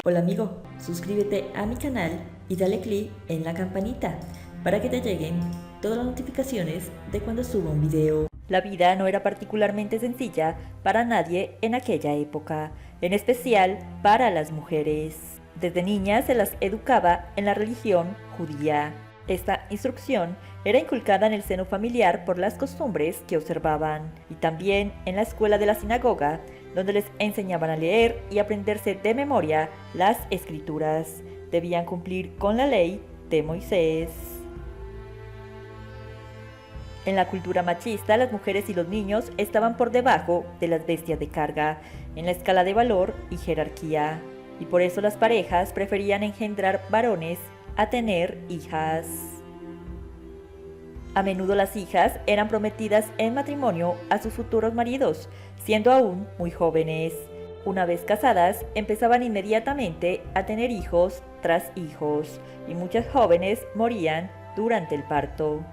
Hola amigo, suscríbete a mi canal y dale click en la campanita para que te lleguen todas las notificaciones de cuando suba un video. La vida no era particularmente sencilla para nadie en aquella época, en especial para las mujeres. Desde niñas se las educaba en la religión judía. Esta instrucción era inculcada en el seno familiar por las costumbres que observaban y también en la escuela de la sinagoga, donde les enseñaban a leer y aprenderse de memoria las escrituras. Debían cumplir con la ley de Moisés. En la cultura machista, las mujeres y los niños estaban por debajo de las bestias de carga en la escala de valor y jerarquía, y por eso las parejas preferían engendrar varones a tener hijas. A menudo las hijas eran prometidas en matrimonio a sus futuros maridos, siendo aún muy jóvenes. Una vez casadas, empezaban inmediatamente a tener hijos tras hijos, y muchas jóvenes morían durante el parto.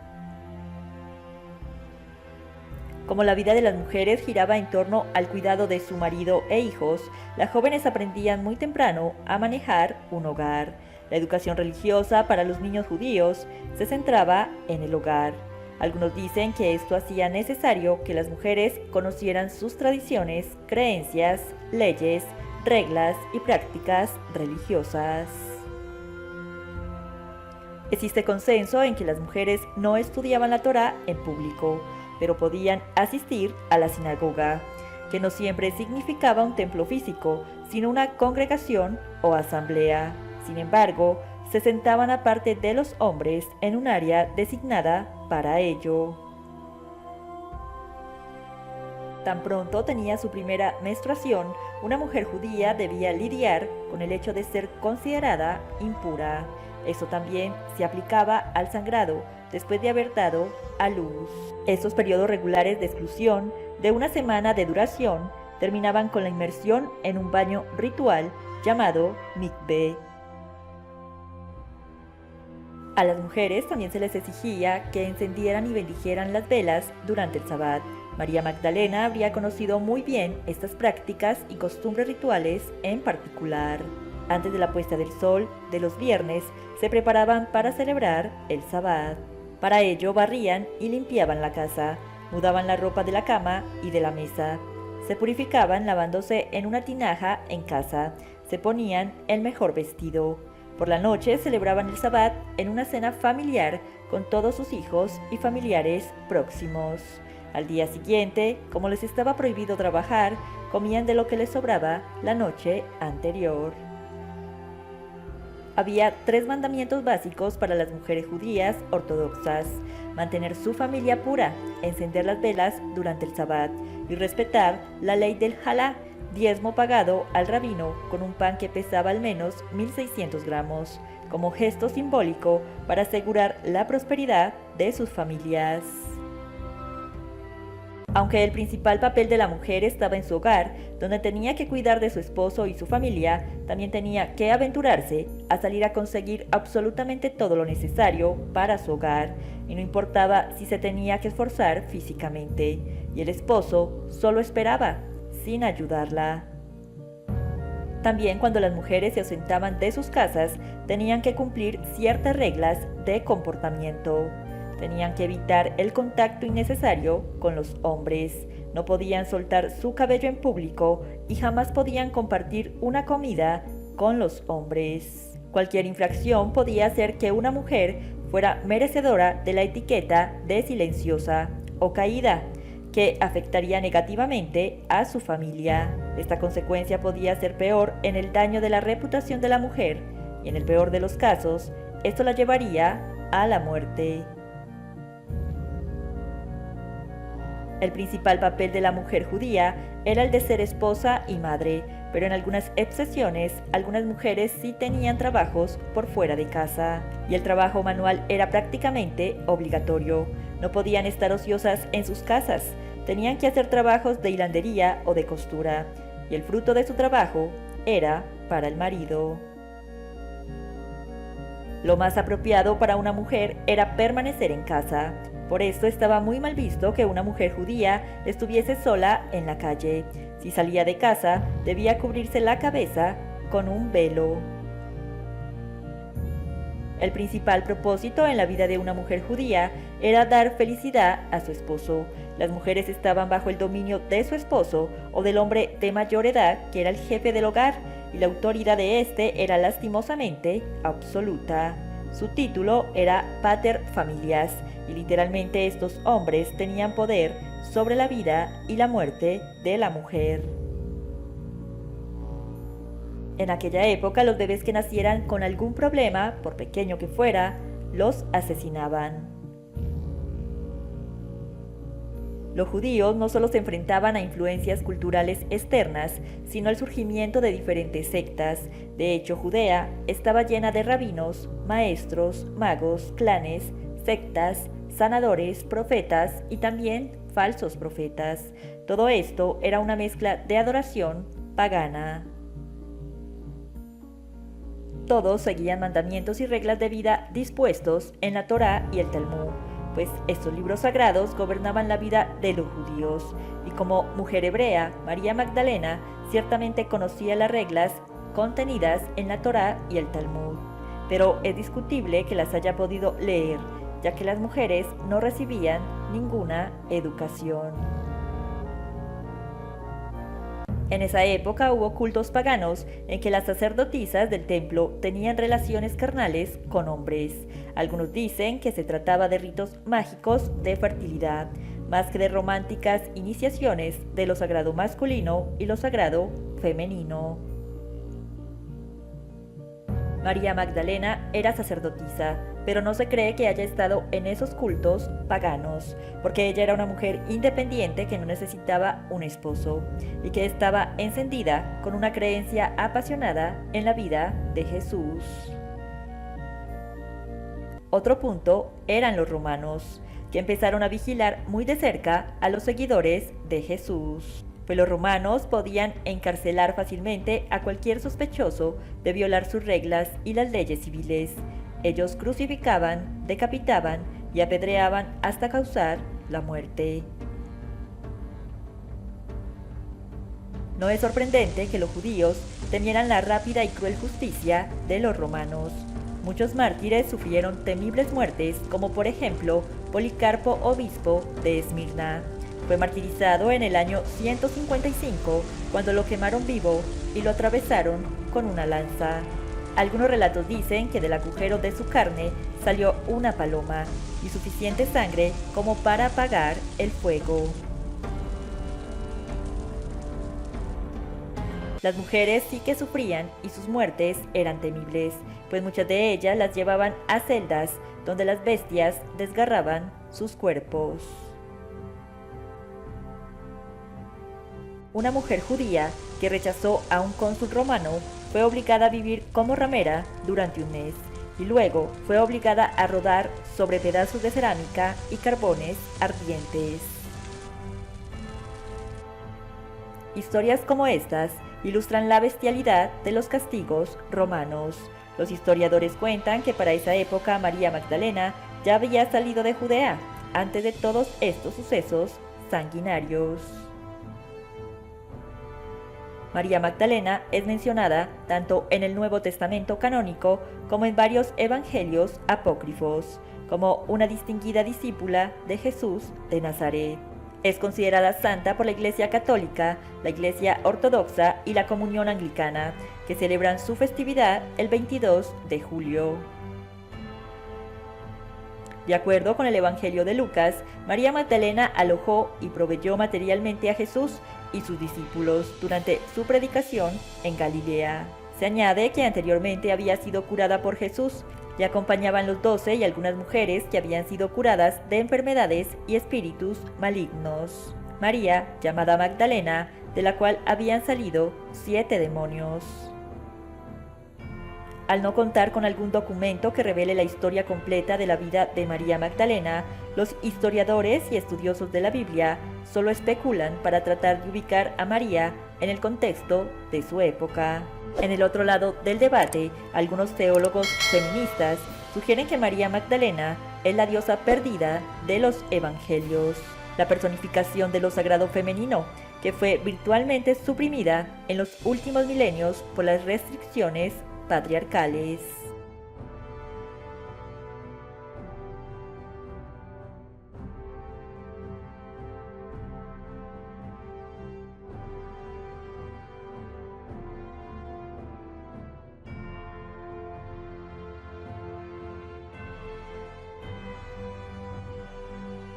Como la vida de las mujeres giraba en torno al cuidado de su marido e hijos, las jóvenes aprendían muy temprano a manejar un hogar. La educación religiosa para los niños judíos se centraba en el hogar. Algunos dicen que esto hacía necesario que las mujeres conocieran sus tradiciones, creencias, leyes, reglas y prácticas religiosas. Existe consenso en que las mujeres no estudiaban la Torá en público, pero podían asistir a la sinagoga, que no siempre significaba un templo físico, sino una congregación o asamblea. Sin embargo, se sentaban aparte de los hombres en un área designada para ello. Tan pronto tenía su primera menstruación, una mujer judía debía lidiar con el hecho de ser considerada impura. Eso también se aplicaba al sangrado después de haber dado a luz. Estos periodos regulares de exclusión, de una semana de duración, terminaban con la inmersión en un baño ritual llamado mikveh. A las mujeres también se les exigía que encendieran y bendijeran las velas durante el Sabbat. María Magdalena habría conocido muy bien estas prácticas y costumbres rituales en particular. Antes de la puesta del sol de los viernes, se preparaban para celebrar el Sabbat. Para ello barrían y limpiaban la casa, mudaban la ropa de la cama y de la mesa. Se purificaban lavándose en una tinaja en casa, se ponían el mejor vestido. Por la noche celebraban el Sabbat en una cena familiar con todos sus hijos y familiares próximos. Al día siguiente, como les estaba prohibido trabajar, comían de lo que les sobraba la noche anterior. Había 3 mandamientos básicos para las mujeres judías ortodoxas: mantener su familia pura, encender las velas durante el Sabbat y respetar la ley del halá, diezmo pagado al rabino con un pan que pesaba al menos 1.600 gramos, como gesto simbólico para asegurar la prosperidad de sus familias. Aunque el principal papel de la mujer estaba en su hogar, donde tenía que cuidar de su esposo y su familia, también tenía que aventurarse a salir a conseguir absolutamente todo lo necesario para su hogar, y no importaba si se tenía que esforzar físicamente, y el esposo solo esperaba, sin ayudarla. También cuando las mujeres se ausentaban de sus casas, tenían que cumplir ciertas reglas de comportamiento. Tenían que evitar el contacto innecesario con los hombres, no podían soltar su cabello en público y jamás podían compartir una comida con los hombres. Cualquier infracción podía hacer que una mujer fuera merecedora de la etiqueta de silenciosa o caída, que afectaría negativamente a su familia. Esta consecuencia podía ser peor en el daño de la reputación de la mujer, y en el peor de los casos, esto la llevaría a la muerte. El principal papel de la mujer judía era el de ser esposa y madre, pero en algunas excepciones, algunas mujeres sí tenían trabajos por fuera de casa, y el trabajo manual era prácticamente obligatorio. No podían estar ociosas en sus casas, tenían que hacer trabajos de hilandería o de costura, y el fruto de su trabajo era para el marido. Lo más apropiado para una mujer era permanecer en casa. Por esto estaba muy mal visto que una mujer judía estuviese sola en la calle. Si salía de casa, debía cubrirse la cabeza con un velo. El principal propósito en la vida de una mujer judía era dar felicidad a su esposo. Las mujeres estaban bajo el dominio de su esposo o del hombre de mayor edad, que era el jefe del hogar, y la autoridad de éste era lastimosamente absoluta. Su título era pater familias, y literalmente estos hombres tenían poder sobre la vida y la muerte de la mujer. En aquella época, los bebés que nacieran con algún problema, por pequeño que fuera, los asesinaban. Los judíos no solo se enfrentaban a influencias culturales externas, sino al surgimiento de diferentes sectas. De hecho, Judea estaba llena de rabinos, maestros, magos, clanes, sectas, sanadores, profetas y también falsos profetas. Todo esto era una mezcla de adoración pagana. Todos seguían mandamientos y reglas de vida dispuestos en la Torá y el Talmud, pues estos libros sagrados gobernaban la vida de los judíos. Y como mujer hebrea, María Magdalena ciertamente conocía las reglas contenidas en la Torá y el Talmud, pero es discutible que las haya podido leer, ya que las mujeres no recibían ninguna educación. En esa época hubo cultos paganos en que las sacerdotisas del templo tenían relaciones carnales con hombres. Algunos dicen que se trataba de ritos mágicos de fertilidad, más que de románticas iniciaciones de lo sagrado masculino y lo sagrado femenino. María Magdalena era sacerdotisa, pero no se cree que haya estado en esos cultos paganos, porque ella era una mujer independiente que no necesitaba un esposo y que estaba encendida con una creencia apasionada en la vida de Jesús. Otro punto eran los romanos, que empezaron a vigilar muy de cerca a los seguidores de Jesús, pues los romanos podían encarcelar fácilmente a cualquier sospechoso de violar sus reglas y las leyes civiles. Ellos crucificaban, decapitaban y apedreaban hasta causar la muerte. No es sorprendente que los judíos temieran la rápida y cruel justicia de los romanos. Muchos mártires sufrieron temibles muertes, como por ejemplo Policarpo, obispo de Esmirna. Fue martirizado en el año 155, cuando lo quemaron vivo y lo atravesaron con una lanza. Algunos relatos dicen que del agujero de su carne salió una paloma y suficiente sangre como para apagar el fuego. Las mujeres sí que sufrían y sus muertes eran temibles, pues muchas de ellas las llevaban a celdas donde las bestias desgarraban sus cuerpos. Una mujer judía que rechazó a un cónsul romano fue obligada a vivir como ramera durante un mes y luego fue obligada a rodar sobre pedazos de cerámica y carbones ardientes. Historias como estas ilustran la bestialidad de los castigos romanos. Los historiadores cuentan que para esa época María Magdalena ya había salido de Judea antes de todos estos sucesos sanguinarios. María Magdalena es mencionada tanto en el Nuevo Testamento canónico como en varios evangelios apócrifos, como una distinguida discípula de Jesús de Nazaret. Es considerada santa por la Iglesia Católica, la Iglesia Ortodoxa y la Comunión Anglicana, que celebran su festividad el 22 de julio. De acuerdo con el Evangelio de Lucas, María Magdalena alojó y proveyó materialmente a Jesús y sus discípulos durante su predicación en Galilea. Se añade que anteriormente había sido curada por Jesús. Le acompañaban los 12 y algunas mujeres que habían sido curadas de enfermedades y espíritus malignos. María, llamada Magdalena, de la cual habían salido 7 demonios. Al no contar con algún documento que revele la historia completa de la vida de María Magdalena, los historiadores y estudiosos de la Biblia solo especulan para tratar de ubicar a María en el contexto de su época. En el otro lado del debate, algunos teólogos feministas sugieren que María Magdalena es la diosa perdida de los evangelios. la personificación de lo sagrado femenino, que fue virtualmente suprimida en los últimos milenios por las restricciones patriarcales.